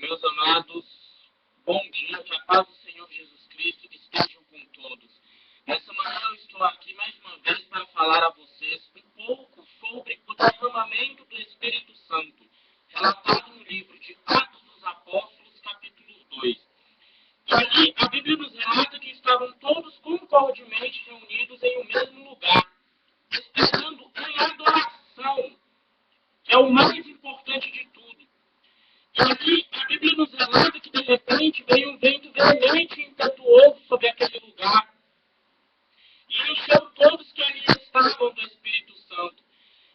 Meus amados, bom dia, que a paz do Senhor Jesus Cristo estejam com todos. Nessa manhã eu estou aqui mais uma vez para falar a vocês um pouco sobre o derramamento do Espírito Santo, relatado no livro de Atos dos Apóstolos, capítulo 2. E ali a Bíblia nos relata que estavam todos concordemente reunidos em um mesmo lugar, esperando em adoração, que é o mais importante de tudo. E aqui a Bíblia nos relata que de repente veio um vento veemente e impetuoso sobre aquele lugar e encheu todos que ali estavam do Espírito Santo.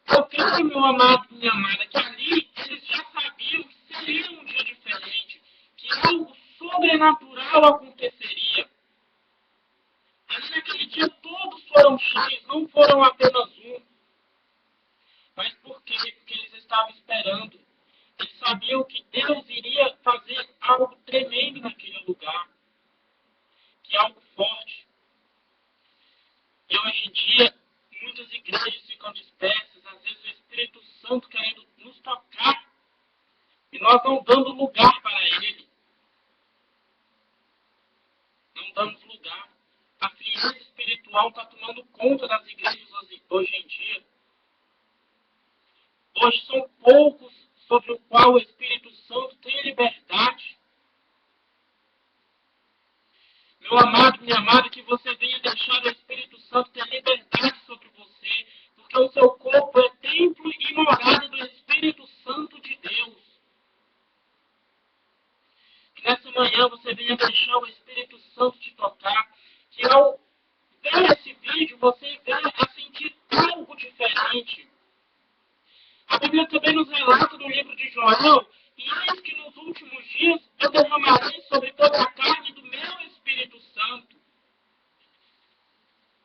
Eu creio, meu amado e minha amada, que ali eles já sabiam que seria um dia diferente, que algo sobrenatural aconteceria. Ali naquele dia todos foram cheios, não foram apenas um. Mas por quê? Porque eles estavam esperando. Eles sabiam que Deus iria fazer algo tremendo naquele lugar, que é algo forte. E hoje em dia, muitas igrejas ficam dispersas, às vezes o Espírito Santo querendo nos tocar, e nós não dando lugar para Ele. Não damos lugar. A frieza espiritual está tomando conta das igrejas hoje em dia. Hoje são poucos sobre o qual o Espírito Santo tem liberdade. Meu amado, minha amada, que você venha deixar o Espírito Santo ter liberdade sobre você, porque o seu corpo é templo e morada do Espírito Santo de Deus. Que nessa manhã você venha deixar o Espírito Santo te tocar, que ao ver esse vídeo você venha a sentir algo diferente. A Bíblia também nos relata no livro de João, e eis que nos últimos dias eu derramarei sobre toda a carne do meu Espírito Santo.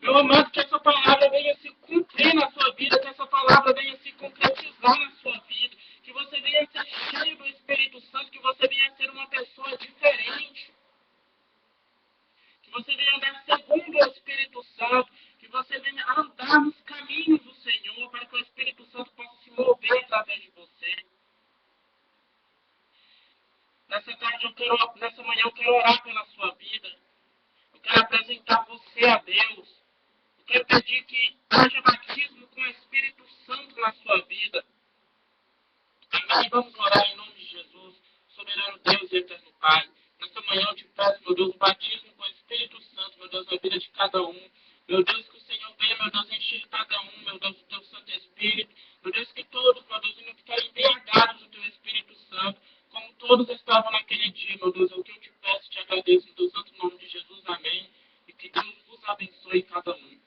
Meu amado, que essa palavra venha se cumprir na sua vida, que essa palavra venha se concretizar na sua vida, que você venha ser cheio do Espírito Santo, que você venha ser uma pessoa diferente, que você venha andar segundo o Espírito Santo, que você venha andar nos caminhos do Senhor, para que o Espírito Santo possa se mover através de você. Nessa manhã eu quero orar pela sua vida. Eu quero apresentar você a Deus. Eu quero pedir que haja batismo com o Espírito Santo na sua vida. Amém? Vamos orar em nome de Jesus, soberano Deus e eterno Pai. Nessa manhã eu te peço, meu Deus, o batismo com o Espírito Santo, meu Deus, na vida de cada um. Meu Deus, que o Senhor venha, meu Deus, encher cada um, meu Deus, do teu Santo Espírito. Meu Deus, que todos, meu Deus, venham ficar embriagados do teu Espírito Santo, como todos estavam naquele dia, meu Deus. É o que eu te peço, te agradeço, no teu santo nome de Jesus. Amém. E que Deus vos abençoe cada um.